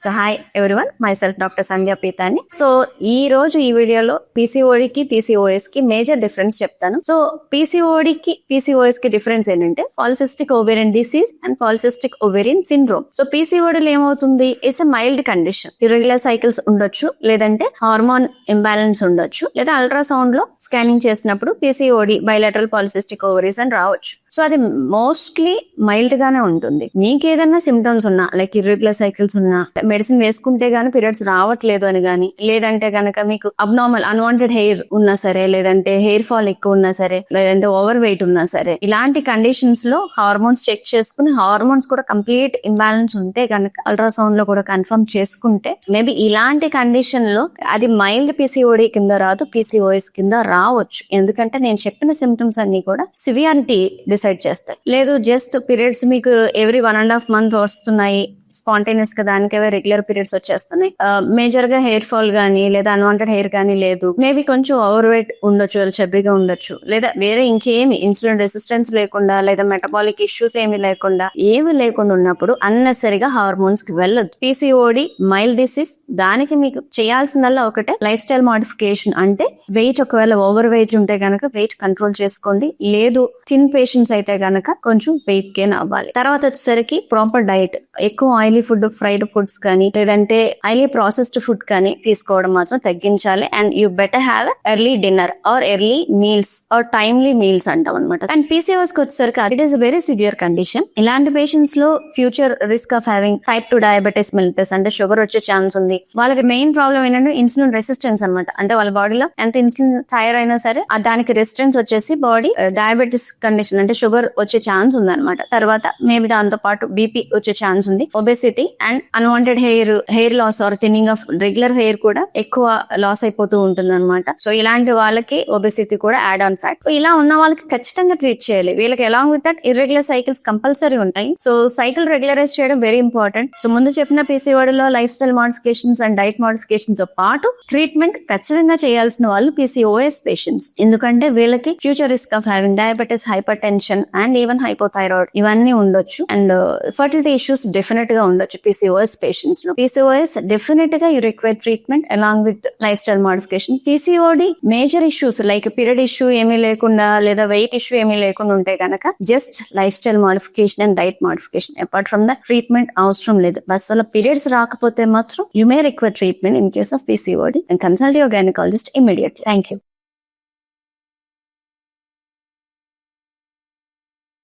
So hi everyone, myself doctor Sandhya Peethani. So ఈ రోజు ఈ వీడియోలో పీసీఓడికి పీసీఓఎస్ కి మేజర్ డిఫరెన్స్ చెప్తాను. సో పీసీఓడికి పీసీఓఎస్ కి డిఫరెన్స్ ఏంటంటే polycystic ovarian disease and polycystic ovarian syndrome. So పీసీఓడిలో ఏమవుతుంది, it's a mild condition. Irregular cycles ఉండొచ్చు, లేదంటే హార్మోన్ ఇంబ్యాలెన్స్ ఉండొచ్చు, లేదా అల్ట్రాసౌండ్ లో స్కానింగ్ చేసినప్పుడు పీసీఓడి బైలాటరల్ పాలిసిస్టిక్ ఓవరీస్ అని రావచ్చు. సో అది మోస్ట్లీ మైల్డ్ గానే ఉంటుంది. మీకు ఏదైనా సిమ్టమ్స్ ఉన్నా, లైక్ ఇర్రెగ్యులర్ సైకిల్స్ ఉన్నా, మెడిసిన్ వేసుకుంటే గానీ పీరియడ్స్ రావట్లేదు అని గానీ, లేదంటే గనక మీకు అబ్నార్మల్ అన్వాంటెడ్ హెయిర్ ఉన్నా సరే, లేదంటే హెయిర్ ఫాల్ ఎక్కువ ఉన్నా సరే, లేదంటే ఓవర్ వెయిట్ ఉన్నా సరే, ఇలాంటి కండిషన్స్ లో హార్మోన్స్ చెక్ చేసుకుని హార్మోన్స్ కూడా కంప్లీట్ ఇంబ్యాలెన్స్ ఉంటే గనక అల్ట్రాసౌండ్ లో కూడా కన్ఫర్మ్ చేసుకుంటే మేబీ ఇలాంటి కండిషన్ లో అది మైల్డ్ పీసీఓడి కింద రాదు, పీసీఓఎస్ కింద రావచ్చు. ఎందుకంటే నేను చెప్పిన సిమ్టమ్స్ అన్ని కూడా సివియారిటీ డిసైడ్ చేస్తాయి. లేదు జస్ట్ పీరియడ్స్ మీకు ఎవ్రీ 1.5 month వస్తున్నాయి, స్పాంటేనియస్ గా దానికే రెగ్యులర్ పీరియడ్స్ వచ్చేస్తున్నాయి, మేజర్ గా హెయిర్ ఫాల్ గానీ లేదా అన్వాంటెడ్ హెయిర్ గానీ లేదు, మేబీ కొంచెం ఓవర్ వెయిట్ ఉండొచ్చు, చెబ్బిగా ఉండొచ్చు, లేదా వేరే ఇంకేమి ఇన్సులిన్ రెసిస్టెన్స్ లేకుండా లేదా మెటబాలిక్ ఇష్యూస్ ఏమి లేకుండా ఉన్నప్పుడు అన్నెసరిగా హార్మోన్స్ కి వెళ్ళదు. పీసీఓడి మైల్డ్ డిసీజ్, దానికి మీకు చేయాల్సిందల్లా ఒకటే లైఫ్ స్టైల్ మోడిఫికేషన్. అంటే వెయిట్ ఒకవేళ ఓవర్ వెయిట్ ఉంటే గనక వెయిట్ కంట్రోల్ చేసుకోండి, లేదు థిన్ పేషెంట్స్ అయితే గనక కొంచెం వెయిట్ గెయిన్ అవ్వాలి. తర్వాత వచ్చేసరికి ప్రాపర్ డైట్, ఎక్కువ ఆయిలీ ఫుడ్, ఫ్రైడ్ ఫుడ్స్ కానీ లేదంటే హైలీ ప్రాసెస్డ్ ఫుడ్ కానీ తీసుకోవడం మాత్రం తగ్గించాలి. And you better have early dinner or early meals or timely meals అంటాం అనమాట. అండ్ పీసీఓఎస్ కి వచ్చేసరికి it is very severe condition. ఇలాంటి పేషెంట్స్ లో future risk of having type 2 diabetes mellitus అంటే షుగర్ వచ్చే ఛాన్స్ ఉంది. వాళ్ళకి మెయిన్ ప్రాబ్లం ఏంటంటే ఇన్సులిన్ రెసిస్టెన్స్ అనమాట. అంటే వాళ్ళ బాడీలో ఎంత ఇన్సులిన్ తయారు అయినా సరే దానికి రెసిస్టెన్స్ వచ్చేసి బాడీ డయాబెటీస్ కండిషన్ అంటే షుగర్ వచ్చే ఛాన్స్ ఉంది అనమాట. తర్వాత మేబీ దాంతో పాటు బీపీ వచ్చే ఛాన్స్ ఉంది, obesity and unwanted hair loss or thinning of regular hair కూడా ఎక్కువ లాస్ అయిపోతూ ఉంటుంది అనమాట. సో ఇలాంటి వాళ్ళకి ఒబెసిటీ కూడా యాడ్ ఆన్ ఫ్యాక్ట్. ఇలా ఉన్న వాళ్ళకి ఖచ్చితంగా ట్రీట్ చేయాలి. వీళ్ళకి along with that irregular cycles compulsory ఉంటాయి. సో సైకిల్ రెగ్యులరైజ్ చేయడం వెరీ ఇంపార్టెంట్. సో ముందు చెప్పిన పీసీఓడిలో lifestyle modifications and diet modification తో పాటు ట్రీట్మెంట్ ఖచ్చితంగా చేయాల్సిన వాళ్ళు పీసీఓఎస్ పేషెంట్స్. ఎందుకంటే వీళ్ళకి future risk of having diabetes, hyper tension and even hypothyroid ఇవన్నీ ఉండొచ్చు. అండ్ ఫర్టిలిటీ ఇష్యూస్ డెఫినెట్ గా ఉండొచ్చు పీసీఓఎస్ పేషెంట్స్ లో. పీసీఓఎస్ డెఫినెట్ గా you require treatment along with life style modification. PCOD major issues like period issue ఏమీ లేకుండా లేదా wait issue ఏమీ లేకుండా ఉంటే కనుక just life style modification and diet modification. Apart from the treatment అవసరం లేదు. బస్ అలా పీరియడ్స్ రాకపోతే మాత్రం you may require treatment in case of PCOD and consult your gynaecologist immediately. Thank you.